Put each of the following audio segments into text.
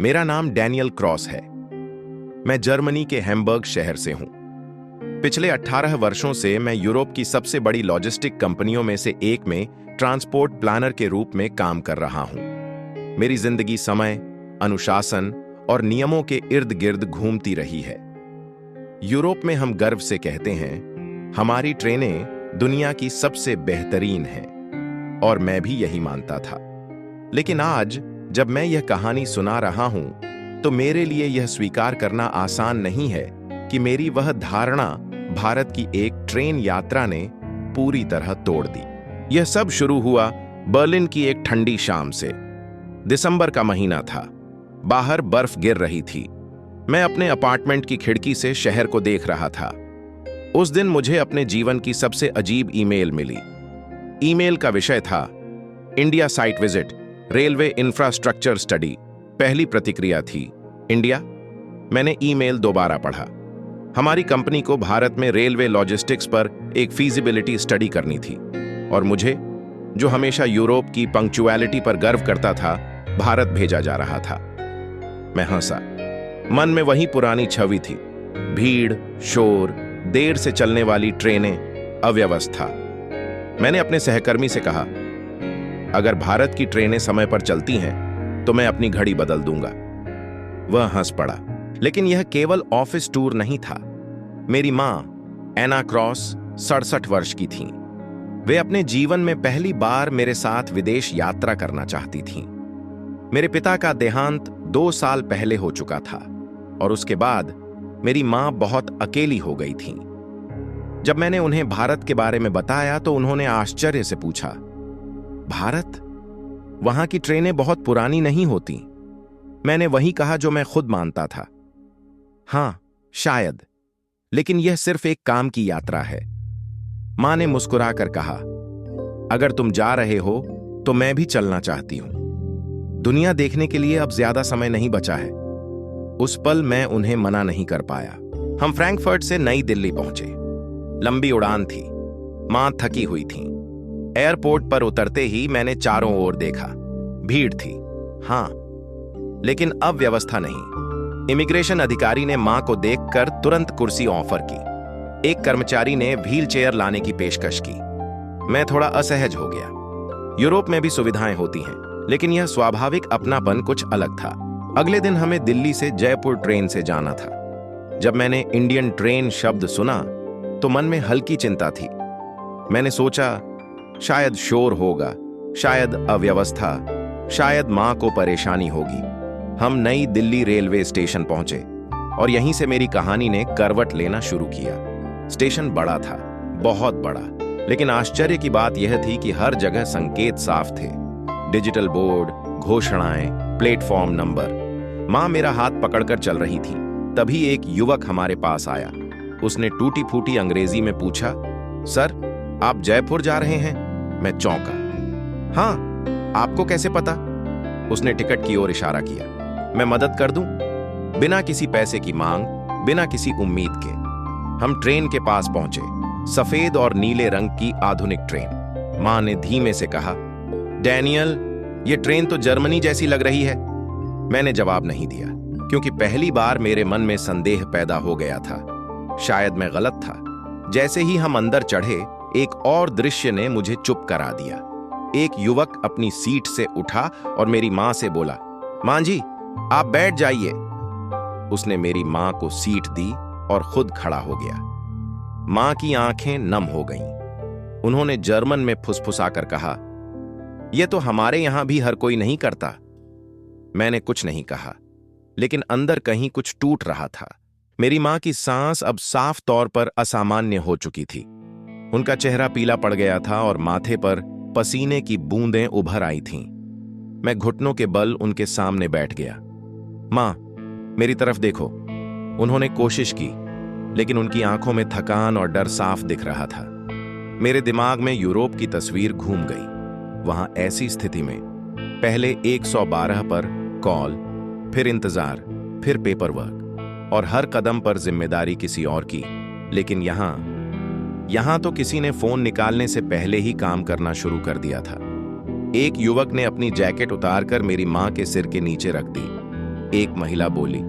मेरा नाम Daniel cross है। मैं जर्मनी के हैम्बर्ग शहर से हूं। पिछले 18 वर्षों से मैं यूरोप की सबसे बड़ी लॉजिस्टिक कंपनियों में से एक में ट्रांसपोर्ट प्लानर के रूप में काम कर रहा हूं। मेरी जिंदगी समय, अनुशासन और नियमों के इर्द गिर्द घूमती रही है। यूरोप में हम गर्व से कहते हैं, हमारी ट्रेनें दुनिया की सबसे बेहतरीन हैं, और मैं भी यही मानता था। लेकिन आज जब मैं यह कहानी सुना रहा हूं, तो मेरे लिए यह स्वीकार करना आसान नहीं है कि मेरी वह धारणा भारत की एक ट्रेन यात्रा ने पूरी तरह तोड़ दी। यह सब शुरू हुआ बर्लिन की एक ठंडी शाम से। दिसंबर का महीना था। बाहर बर्फ गिर रही थी। मैं अपने अपार्टमेंट की खिड़की से शहर को देख रहा था। उस दिन मुझे अपने जीवन की सबसे अजीब ईमेल मिली। ईमेल का विषय था India site visit, railway infrastructure study. पहली प्रतिक्रिया थी इंडिया। मैंने ईमेल दोबारा पढ़ा। हमारी कंपनी को भारत में रेलवे लॉजिस्टिक्स पर एक फीजिबिलिटी स्टडी करनी थी, और मुझे, जो हमेशा यूरोप की पंक्चुअलिटी पर गर्व करता था, भारत भेजा जा रहा था। मैं हंसा। मन में वही पुरानी छवि थी, भीड़, शोर, देर से चलने वाली ट्रेनें, अव्यवस्था। मैंने अपने सहकर्मी से कहा, अगर भारत की ट्रेनें समय पर चलती हैं तो मैं अपनी घड़ी बदल दूंगा। वह हंस पड़ा। लेकिन यह केवल ऑफिस टूर नहीं था। मेरी मां एना क्रॉस 67 वर्ष की थीं। वे अपने जीवन में पहली बार मेरे साथ विदेश यात्रा करना चाहती थीं। मेरे पिता का देहांत 2 साल पहले हो चुका था, और उसके बाद मेरी मां बहुत अकेली हो गई थीं। जब मैंने उन्हें भारत के बारे में बताया तो उन्होंने आश्चर्य से पूछा, भारत? वहां की ट्रेनें बहुत पुरानी नहीं होती? मैंने वही कहा जो मैं खुद मानता था। हां, शायद, लेकिन यह सिर्फ एक काम की यात्रा है। मां ने मुस्कुराकर कहा, अगर तुम जा रहे हो तो मैं भी चलना चाहती हूं। दुनिया देखने के लिए अब ज्यादा समय नहीं बचा है। उस पल मैं उन्हें मना नहीं कर पाया। हम फ्रैंकफर्ट से नई दिल्ली पहुंचे। लंबी उड़ान थी। मां थकी हुई थी। एयरपोर्ट पर उतरते ही मैंने चारों ओर देखा। भीड़ थी, हां, लेकिन अव्यवस्था नहीं। इमिग्रेशन अधिकारी ने मां को देखकर तुरंत कुर्सी ऑफर की। एक कर्मचारी ने व्हील चेयर लाने की पेशकश की। मैं थोड़ा असहज हो गया। यूरोप में भी सुविधाएं होती हैं, लेकिन यह स्वाभाविक अपनापन कुछ अलग था। अगले दिन हमें दिल्ली से जयपुर ट्रेन से जाना था। जब मैंने इंडियन ट्रेन शब्द सुना तो मन में हल्की चिंता थी। मैंने सोचा, शायद शोर होगा, शायद अव्यवस्था, शायद मां को परेशानी होगी। हम नई दिल्ली रेलवे स्टेशन पहुंचे, और यहीं से मेरी कहानी ने करवट लेना शुरू किया। स्टेशन बड़ा था, बहुत बड़ा, लेकिन आश्चर्य की बात यह थी कि हर जगह संकेत साफ थे। डिजिटल बोर्ड, घोषणाएं, प्लेटफॉर्म नंबर। मां मेरा हाथ पकड़कर चल रही थी। तभी एक युवक हमारे पास आया। उसने टूटी फूटी अंग्रेजी में पूछा, सर, आप जयपुर जा रहे हैं? मैं चौंका। हां, आपको कैसे पता? उसने टिकट की ओर इशारा किया। मैं मदद कर दूं? बिना किसी पैसे की मांग, बिना किसी उम्मीद के। हम ट्रेन के पास पहुंचे। सफेद और नीले रंग की आधुनिक ट्रेन। मां ने धीमे से कहा, डैनियल, ये ट्रेन तो जर्मनी जैसी लग रही है। मैंने जवाब नहीं दिया, क्योंकि पहली बार मेरे मन में संदेह पैदा हो गया था। शायद मैं गलत था। जैसे ही हम अंदर चढ़े, एक और दृश्य ने मुझे चुप करा दिया। एक युवक अपनी सीट से उठा और मेरी मां से बोला, मां जी, आप बैठ जाइए। उसने मेरी मां को सीट दी और खुद खड़ा हो गया। मां की आंखें नम हो गईं। उन्होंने जर्मन में फुसफुसाकर कहा, यह तो हमारे यहां भी हर कोई नहीं करता। मैंने कुछ नहीं कहा, लेकिन अंदर कहीं कुछ टूट रहा था। मेरी मां की सांस अब साफ तौर पर असामान्य हो चुकी थी। उनका चेहरा पीला पड़ गया था और माथे पर पसीने की बूंदें उभर आई थीं। मैं घुटनों के बल उनके सामने बैठ गया। मां, मेरी तरफ देखो। उन्होंने कोशिश की, लेकिन उनकी आंखों में थकान और डर साफ दिख रहा था। मेरे दिमाग में यूरोप की तस्वीर घूम गई। वहां ऐसी स्थिति में पहले 112 पर कॉल, फिर इंतजार, फिर पेपर वर्क, और हर कदम पर जिम्मेदारी किसी और की। लेकिन यहां तो किसी ने फोन निकालने से पहले ही काम करना शुरू कर दिया था। एक युवक ने अपनी जैकेट उतारकर मेरी मां के सिर के नीचे रख दी। एक महिला बोली।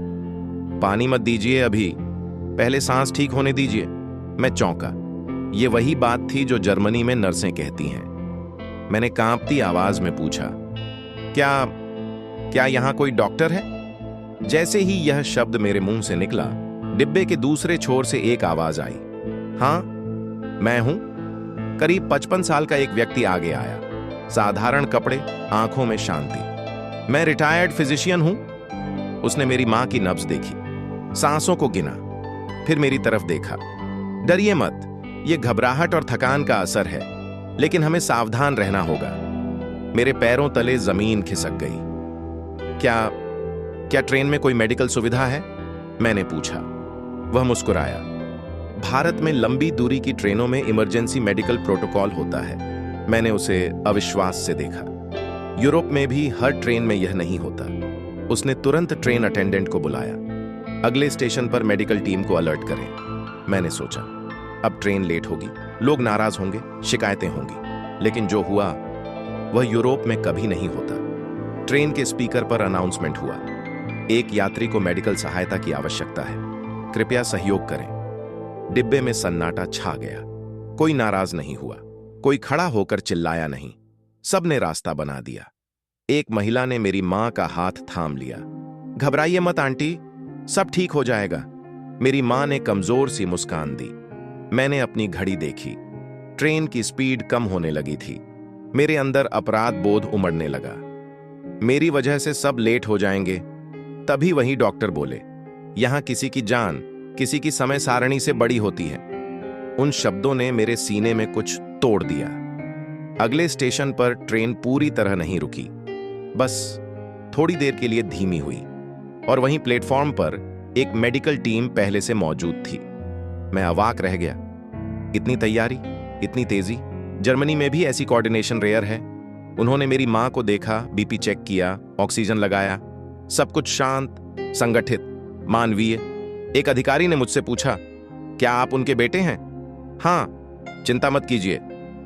पानी मत दीजिए अभी, पहले सांस ठीक होने दीजिए। मैं चौंका। ये वही बात थी जो जर्मनी में नर्सें कहती हैं। मैंने कांपती आवाज में पूछा, क्या क्या यहां कोई डॉक्टर है? जैसे ही यह शब्द मेरे मुंह से निकला, डिब्बे के दूसरे छोर से एक आवाज आई। हाँ, मैं हूं। करीब 55 साल का एक व्यक्ति आगे आया। साधारण कपड़े, आंखों में शांति। मैं रिटायर्ड फिजिशियन हूं। उसने मेरी मां की नब्ज देखी, सांसों को गिना, फिर मेरी तरफ देखा। डरिए मत, यह घबराहट और थकान का असर है, लेकिन हमें सावधान रहना होगा। मेरे पैरों तले जमीन खिसक गई। क्या ट्रेन में कोई मेडिकल सुविधा है? मैंने पूछा। वह मुस्कुराया। भारत में लंबी दूरी की ट्रेनों में इमरजेंसी मेडिकल प्रोटोकॉल होता है। मैंने उसे अविश्वास से देखा। यूरोप में भी हर ट्रेन में यह नहीं होता। उसने तुरंत ट्रेन अटेंडेंट को बुलाया। अगले स्टेशन पर मेडिकल टीम को अलर्ट करें। मैंने सोचा, अब ट्रेन लेट होगी, लोग नाराज होंगे, शिकायतें होंगी। लेकिन जो हुआ वह यूरोप में कभी नहीं होता। ट्रेन के स्पीकर पर अनाउंसमेंट हुआ, एक यात्री को मेडिकल सहायता की आवश्यकता है, कृपया सहयोग करें। डिब्बे में सन्नाटा छा गया। कोई नाराज नहीं हुआ, कोई खड़ा होकर चिल्लाया नहीं। सबने रास्ता बना दिया। एक महिला ने मेरी मां का हाथ थाम लिया। घबराइए मत आंटी, सब ठीक हो जाएगा। मेरी मां ने कमजोर सी मुस्कान दी। मैंने अपनी घड़ी देखी। ट्रेन की स्पीड कम होने लगी थी। मेरे अंदर अपराध बोध उमड़ने लगा। मेरी वजह से सब लेट हो जाएंगे। तभी वही डॉक्टर बोले, यहां किसी की जान किसी की समय सारणी से बड़ी होती है। उन शब्दों ने मेरे सीने में कुछ तोड़ दिया। अगले स्टेशन पर ट्रेन पूरी तरह नहीं रुकी, बस थोड़ी देर के लिए धीमी हुई, और वहीं प्लेटफॉर्म पर एक मेडिकल टीम पहले से मौजूद थी। मैं अवाक रह गया। इतनी तैयारी, इतनी तेजी। जर्मनी में भी ऐसी कोऑर्डिनेशन रेयर है। उन्होंने मेरी मां को देखा, बीपी चेक किया, ऑक्सीजन लगाया। सब कुछ शांत, संगठित, मानवीय। एक अधिकारी ने मुझसे पूछा, क्या आप उनके बेटे हैं? हाँ, चिंता मत कीजिए,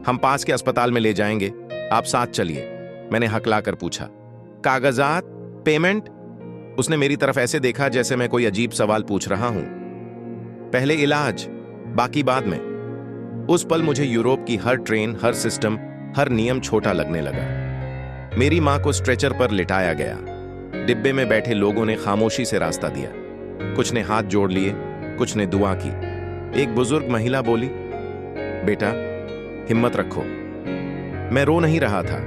हम पास के अस्पताल में ले जाएंगे, आप साथ चलिए। मैंने हकलाकर पूछा, कागजात, पेमेंट? उसने मेरी तरफ ऐसे देखा जैसे मैं कोई अजीब सवाल पूछ रहा हूं। पहले इलाज, बाकी बाद में। उस पल मुझे यूरोप की हर ट्रेन, हर सिस्टम, हर नियम छोटा लगने लगा। मेरी मां को स्ट्रेचर पर लिटाया गया। डिब्बे में बैठे लोगों ने खामोशी से रास्ता दिया। कुछ ने हाथ जोड़ लिए, कुछ ने दुआ की। एक बुजुर्ग महिला बोली, बेटा हिम्मत रखो। मैं रो नहीं रहा था,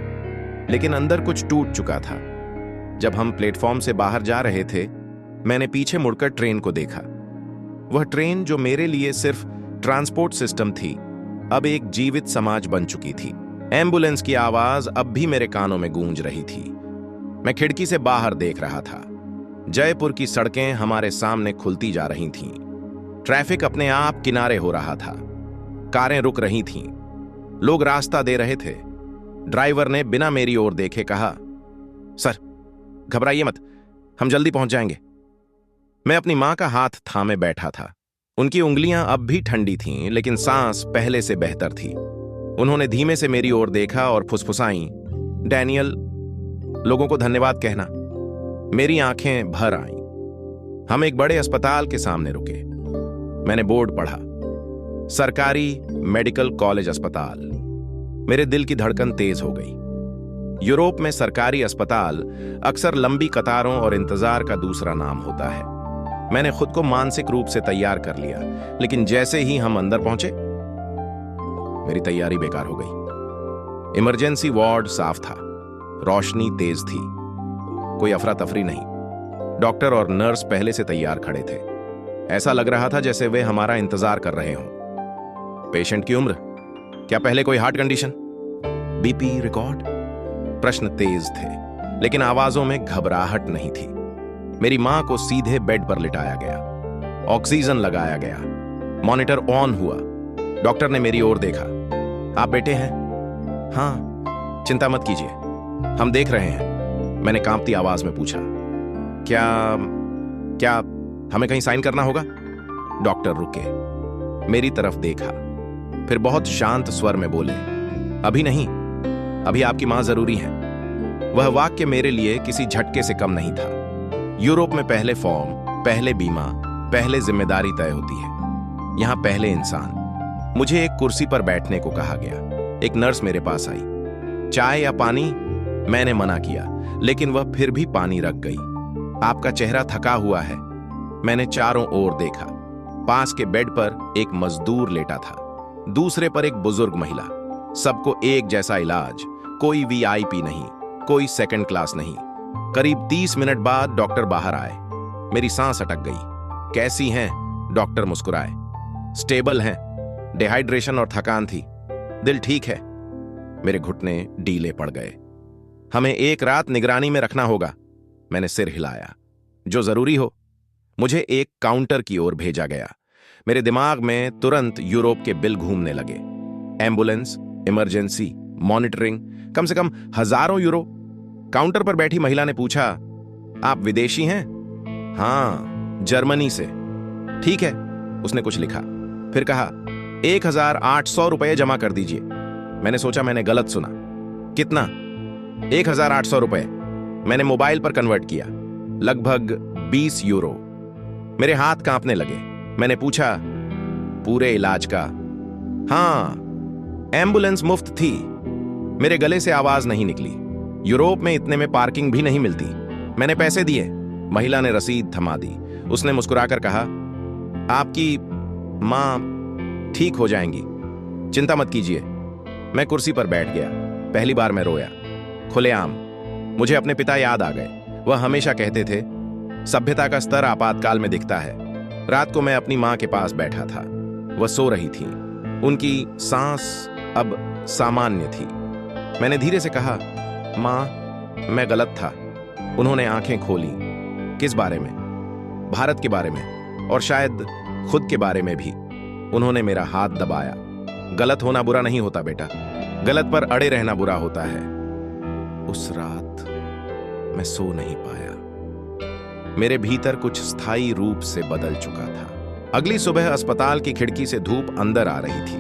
लेकिन अंदर कुछ टूट चुका था। जब हम प्लेटफॉर्म से बाहर जा रहे थे, मैंने पीछे मुड़कर ट्रेन को देखा। वह ट्रेन जो मेरे लिए सिर्फ ट्रांसपोर्ट सिस्टम थी, अब एक जीवित समाज बन चुकी थी। एम्बुलेंस की आवाज अब भी मेरे कानों में गूंज रही थी। मैं खिड़की से बाहर देख रहा था। जयपुर की सड़कें हमारे सामने खुलती जा रही थीं। ट्रैफिक अपने आप किनारे हो रहा था। कारें रुक रही थीं। लोग रास्ता दे रहे थे। ड्राइवर ने बिना मेरी ओर देखे कहा, सर घबराइए मत, हम जल्दी पहुंच जाएंगे। मैं अपनी मां का हाथ थामे बैठा था। उनकी उंगलियां अब भी ठंडी थीं, लेकिन सांस पहले से बेहतर थी। उन्होंने धीमे से मेरी ओर देखा और फुसफुसाईं, डैनियल, लोगों को धन्यवाद कहना। मेरी आंखें भर आईं। हम एक बड़े अस्पताल के सामने रुके। मैंने बोर्ड पढ़ा, सरकारी मेडिकल कॉलेज अस्पताल। मेरे दिल की धड़कन तेज हो गई। यूरोप में सरकारी अस्पताल अक्सर लंबी कतारों और इंतजार का दूसरा नाम होता है। मैंने खुद को मानसिक रूप से तैयार कर लिया, लेकिन जैसे ही हम अंदर पहुंचे, मेरी तैयारी बेकार हो गई। इमरजेंसी वार्ड साफ था, रोशनी तेज थी, कोई अफरा तफरी नहीं। डॉक्टर और नर्स पहले से तैयार खड़े थे। ऐसा लग रहा था जैसे वे हमारा इंतजार कर रहे हों। पेशेंट की उम्र, क्या पहले कोई हार्ट कंडीशन, बीपी रिकॉर्ड? प्रश्न तेज थे, लेकिन आवाजों में घबराहट नहीं थी। मेरी मां को सीधे बेड पर लिटाया गया, ऑक्सीजन लगाया गया, मॉनिटर ऑन हुआ। डॉक्टर ने मेरी ओर देखा, आप बेटे हैं? हाँ, चिंता मत कीजिए, हम देख रहे हैं। मैंने कांपती आवाज में पूछा, क्या हमें कहीं साइन करना होगा? डॉक्टर रुके, मेरी तरफ देखा, फिर बहुत शांत स्वर में बोले, अभी नहीं, अभी आपकी मां जरूरी है। वह वाक्य मेरे लिए किसी झटके से कम नहीं था। यूरोप में पहले फॉर्म, पहले बीमा, पहले जिम्मेदारी तय होती है। यहां पहले इंसान। मुझे एक कुर्सी पर बैठने को कहा गया। एक नर्स मेरे पास आई। चाय या पानी? मैंने मना किया, लेकिन वह फिर भी पानी रख गई। आपका चेहरा थका हुआ है। मैंने चारों ओर देखा। पास के बेड पर एक मजदूर लेटा था, दूसरे पर एक बुजुर्ग महिला। सबको एक जैसा इलाज, कोई वीआईपी नहीं, कोई सेकंड क्लास नहीं। करीब 30 मिनट बाद डॉक्टर बाहर आए। मेरी सांस अटक गई। कैसी हैं? डॉक्टर मुस्कुराए। स्टेबल हैं। डिहाइड्रेशन और थकान थी। दिल ठीक है। मेरे घुटने ढीले पड़ गए। हमें एक रात निगरानी में रखना होगा। मैंने सिर हिलाया। जो जरूरी हो। मुझे एक काउंटर की ओर भेजा गया। मेरे दिमाग में तुरंत यूरोप के बिल घूमने लगे। एम्बुलेंस, इमरजेंसी, मॉनिटरिंग, कम से कम हजारों यूरो। काउंटर पर बैठी महिला ने पूछा, आप विदेशी हैं? हां, जर्मनी से। ठीक है, उसने कुछ लिखा, फिर कहा 1800 रुपये जमा कर दीजिए। मैंने सोचा मैंने गलत सुना। कितना? 1800 रुपये। मैंने मोबाइल पर कन्वर्ट किया। लगभग 20 यूरो। मेरे हाथ कांपने लगे। मैंने पूछा, पूरे इलाज का? हां, एम्बुलेंस मुफ्त थी। मेरे गले से आवाज नहीं निकली। यूरोप में इतने में पार्किंग भी नहीं मिलती। मैंने पैसे दिए। महिला ने रसीद थमा दी। उसने मुस्कुराकर कहा, आपकी मां ठीक हो जाएंगी, चिंता मत कीजिए। मैं कुर्सी पर बैठ गया। पहली बार मैं रोया, खुलेआम। मुझे अपने पिता याद आ गए। वह हमेशा कहते थे, सभ्यता का स्तर आपातकाल में दिखता है। रात को मैं अपनी मां के पास बैठा था। वह सो रही थी। उनकी सांस अब सामान्य थी। मैंने धीरे से कहा, मां, मैं गलत था। उन्होंने आंखें खोली। किस बारे में? भारत के बारे में, और शायद खुद के बारे में भी। उन्होंने मेरा हाथ दबाया। गलत होना बुरा नहीं होता बेटा, गलत पर अड़े रहना बुरा होता है। उस रात मैं सो नहीं पाया। मेरे भीतर कुछ स्थायी रूप से बदल चुका था। अगली सुबह अस्पताल की खिड़की से धूप अंदर आ रही थी।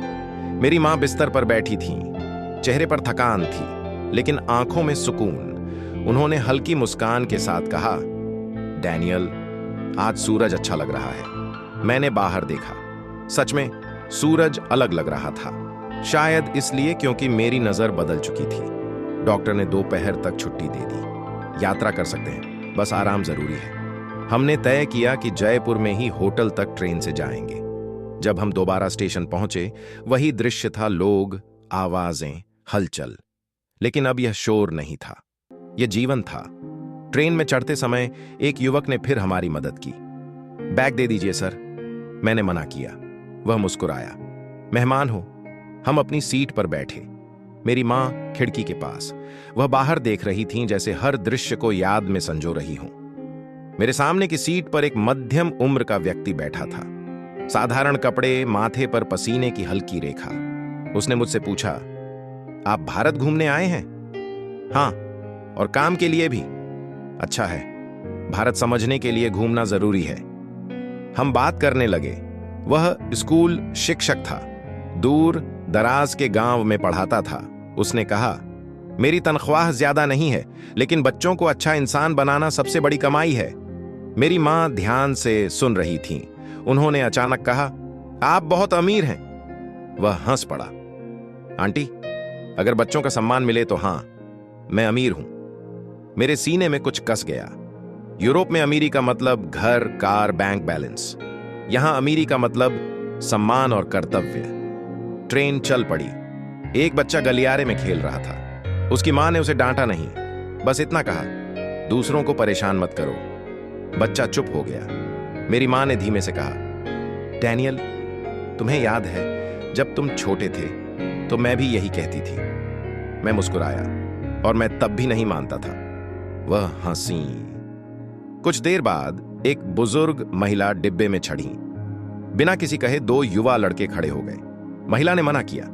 मेरी मां बिस्तर पर बैठी थी। चेहरे पर थकान थी, लेकिन आंखों में सुकून। उन्होंने हल्की मुस्कान के साथ कहा, डैनियल, आज सूरज अच्छा लग रहा है। मैंने बाहर देखा। सच में सूरज अलग लग रहा था। शायद इसलिए क्योंकि मेरी नजर बदल चुकी थी। डॉक्टर ने दोपहर तक छुट्टी दे दी। यात्रा कर सकते हैं, बस आराम जरूरी है। हमने तय किया कि जयपुर में ही होटल तक ट्रेन से जाएंगे। जब हम दोबारा स्टेशन पहुंचे, वही दृश्य था, लोग, आवाजें, हलचल। लेकिन अब यह शोर नहीं था, यह जीवन था। ट्रेन में चढ़ते समय एक युवक ने फिर हमारी मदद की। बैग दे दीजिए सर। मैंने मना किया। वह मुस्कुराया। मेहमान हो। हम अपनी सीट पर बैठे। मेरी मां खिड़की के पास। वह बाहर देख रही थीं, जैसे हर दृश्य को याद में संजो रही हूं। मेरे सामने की सीट पर एक मध्यम उम्र का व्यक्ति बैठा था। साधारण कपड़े, माथे पर पसीने की हल्की रेखा। उसने मुझसे पूछा, आप भारत घूमने आए हैं? हां, और काम के लिए भी। अच्छा है, भारत समझने के लिए घूमना जरूरी है। हम बात करने लगे। वह स्कूल शिक्षक था, दूर दराज के गांव में पढ़ाता था। उसने कहा, मेरी तनख्वाह ज्यादा नहीं है, लेकिन बच्चों को अच्छा इंसान बनाना सबसे बड़ी कमाई है। मेरी मां ध्यान से सुन रही थीं। उन्होंने अचानक कहा, आप बहुत अमीर हैं। वह हंस पड़ा। आंटी, अगर बच्चों का सम्मान मिले तो हां, मैं अमीर हूं। मेरे सीने में कुछ कस गया। यूरोप में अमीरी का मतलब घर, कार, बैंक बैलेंस। यहां अमीरी का मतलब सम्मान और कर्तव्य। ट्रेन चल पड़ी। एक बच्चा गलियारे में खेल रहा था। उसकी मां ने उसे डांटा नहीं, बस इतना कहा, दूसरों को परेशान मत करो। बच्चा चुप हो गया। मेरी मां ने धीमे से कहा, डैनियल, तुम्हें याद है जब तुम छोटे थे तो मैं भी यही कहती थी। मैं मुस्कुराया, और मैं तब भी नहीं मानता था। वह हंसी। कुछ देर बाद एक बुजुर्ग महिला डिब्बे में चढ़ी। बिना किसी कहे 2 युवा लड़के खड़े हो गए। महिला ने मना किया,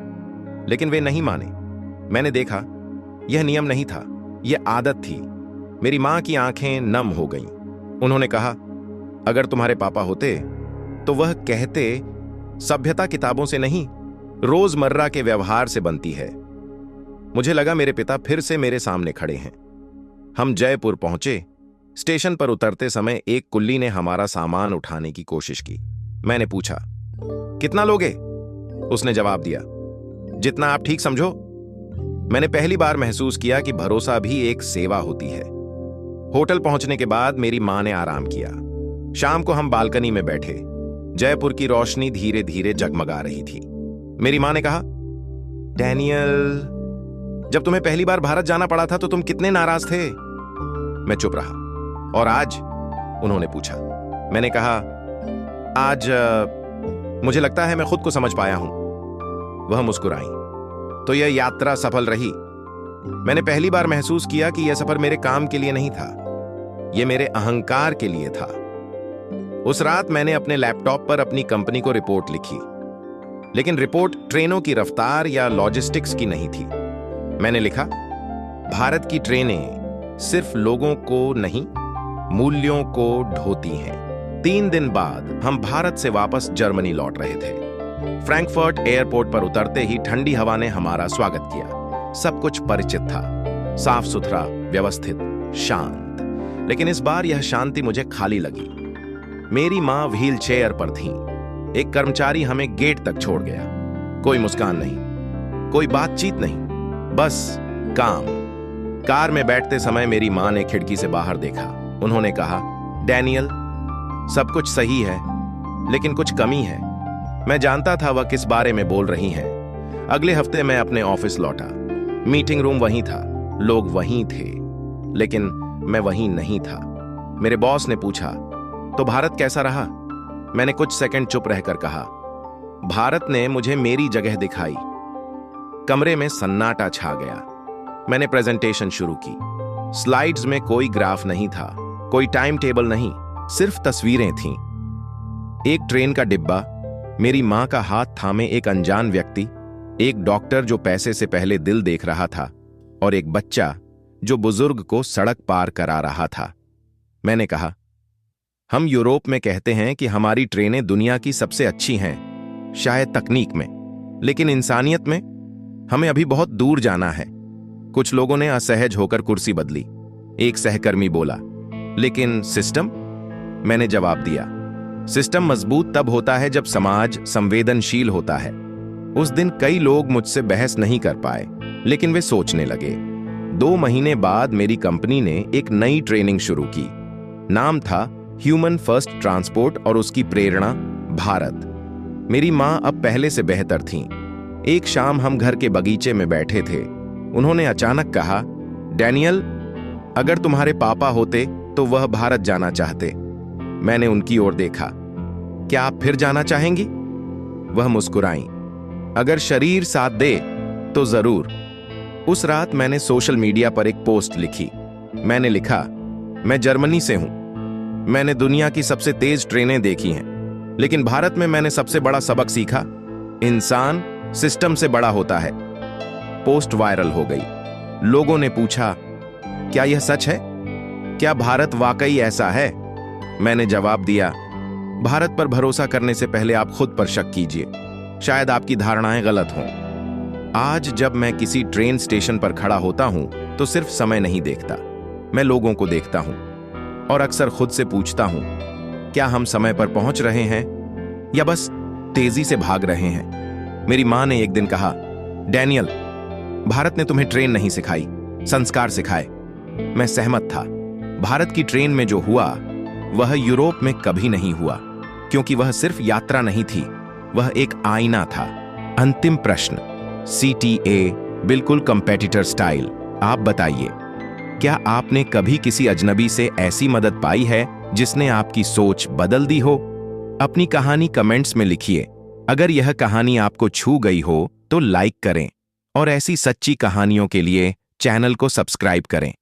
लेकिन वे नहीं माने। मैंने देखा, यह नियम नहीं था, यह आदत थी। मेरी मां की आंखें नम हो गईं। उन्होंने कहा, अगर तुम्हारे पापा होते तो वह कहते, सभ्यता किताबों से नहीं, रोजमर्रा के व्यवहार से बनती है। मुझे लगा मेरे पिता फिर से मेरे सामने खड़े हैं। हम जयपुर पहुंचे। स्टेशन पर उतरते समय एक कुल्ली ने हमारा सामान उठाने की कोशिश की। मैंने पूछा, कितना लोगे? उसने जवाब दिया, जितना आप ठीक समझो। मैंने पहली बार महसूस किया कि भरोसा भी एक सेवा होती है। होटल पहुंचने के बाद मेरी मां ने आराम किया। शाम को हम बालकनी में बैठे। जयपुर की रोशनी धीरे धीरे जगमगा रही थी। मेरी मां ने कहा, डैनियल, जब तुम्हें पहली बार भारत जाना पड़ा था तो तुम कितने नाराज थे? मैं चुप रहा। और आज? उन्होंने पूछा। मैंने कहा, आज मुझे लगता है मैं खुद को समझ पाया हूं। वह मुस्कुराई। तो यह यात्रा सफल रही। मैंने पहली बार महसूस किया कि यह सफर मेरे काम के लिए नहीं था, यह मेरे अहंकार के लिए था। उस रात मैंने अपने लैपटॉप पर अपनी कंपनी को रिपोर्ट लिखी, लेकिन रिपोर्ट ट्रेनों की रफ्तार या लॉजिस्टिक्स की नहीं थी। मैंने लिखा, भारत की ट्रेनें सिर्फ लोगों को नहीं, मूल्यों को ढोती हैं। 3 दिन बाद हम भारत से वापस जर्मनी लौट रहे थे। फ्रैंकफर्ट एयरपोर्ट पर उतरते ही ठंडी हवा ने हमारा स्वागत किया। सब कुछ परिचित था, साफ सुथरा, व्यवस्थित, शांत। लेकिन इस बार यह शांति मुझे खाली लगी। मेरी मां व्हील चेयर पर थी। एक कर्मचारी हमें गेट तक छोड़ गया। कोई मुस्कान नहीं, कोई बातचीत नहीं, बस काम। कार में बैठते समय मेरी मां ने खिड़की से बाहर देखा। उन्होंने कहा, डैनियल, सब कुछ सही है, लेकिन कुछ कमी है। मैं जानता था वह किस बारे में बोल रही हैं। अगले हफ्ते मैं अपने ऑफिस लौटा। मीटिंग रूम वहीं था, लोग वहीं थे, लेकिन मैं वहीं नहीं था। मेरे बॉस ने पूछा, तो भारत कैसा रहा? मैंने कुछ सेकंड चुप रहकर कहा, भारत ने मुझे मेरी जगह दिखाई। कमरे में सन्नाटा छा गया। मैंने प्रेजेंटेशन शुरू की। स्लाइड्स में कोई ग्राफ नहीं था, कोई टाइम टेबल नहीं, सिर्फ तस्वीरें थीं। एक ट्रेन का डिब्बा, मेरी मां का हाथ थामे एक अनजान व्यक्ति, एक डॉक्टर जो पैसे से पहले दिल देख रहा था, और एक बच्चा जो बुजुर्ग को सड़क पार करा रहा था। मैंने कहा, हम यूरोप में कहते हैं कि हमारी ट्रेनें दुनिया की सबसे अच्छी हैं, शायद तकनीक में, लेकिन इंसानियत में हमें अभी बहुत दूर जाना है। कुछ लोगों ने असहज होकर कुर्सी बदली। एक सहकर्मी बोला, लेकिन सिस्टम? मैंने जवाब दिया, सिस्टम मजबूत तब होता है जब समाज संवेदनशील होता है। उस दिन कई लोग मुझसे बहस नहीं कर पाए, लेकिन वे सोचने लगे। 2 महीने बाद मेरी कंपनी ने एक नई ट्रेनिंग शुरू की। नाम था ह्यूमन फर्स्ट ट्रांसपोर्ट और उसकी प्रेरणा भारत। मेरी मां अब पहले से बेहतर थीं। एक शाम हम घर के बगीचे में बैठे थे। उन्होंने अचानक कहा, डैनियल, अगर तुम्हारे पापा होते तो वह भारत जाना चाहते। मैंने उनकी ओर देखा। क्या आप फिर जाना चाहेंगी? वह मुस्कुराईं। अगर शरीर साथ दे तो जरूर। उस रात मैंने सोशल मीडिया पर एक पोस्ट लिखी। मैंने लिखा, मैं जर्मनी से हूं। मैंने दुनिया की सबसे तेज ट्रेनें देखी हैं, लेकिन भारत में मैंने सबसे बड़ा सबक सीखा, इंसान सिस्टम से बड़ा होता है। पोस्ट वायरल हो गई। लोगों ने पूछा, क्या यह सच है? क्या भारत वाकई ऐसा है? मैंने जवाब दिया, भारत पर भरोसा करने से पहले आप खुद पर शक कीजिए। शायद आपकी धारणाएं गलत हों। आज जब मैं किसी ट्रेन स्टेशन पर खड़ा होता हूं तो सिर्फ समय नहीं देखता, मैं लोगों को देखता हूं और अक्सर खुद से पूछता हूं, क्या हम समय पर पहुंच रहे हैं या बस तेजी से भाग रहे हैं? मेरी मां ने एक दिन कहा, डैनियल, भारत ने तुम्हें ट्रेन नहीं सिखाई, संस्कार सिखाए। मैं सहमत था। भारत की ट्रेन में जो हुआ वह यूरोप में कभी नहीं हुआ, क्योंकि वह सिर्फ यात्रा नहीं थी, वह एक आईना था। अंतिम प्रश्न, CTA बिल्कुल कंपेटिटर स्टाइल। आप बताइए, क्या आपने कभी किसी अजनबी से ऐसी मदद पाई है जिसने आपकी सोच बदल दी हो? अपनी कहानी कमेंट्स में लिखिए। अगर यह कहानी आपको छू गई हो तो लाइक करें और ऐसी सच्ची कहानियों के लिए चैनल को सब्सक्राइब करें।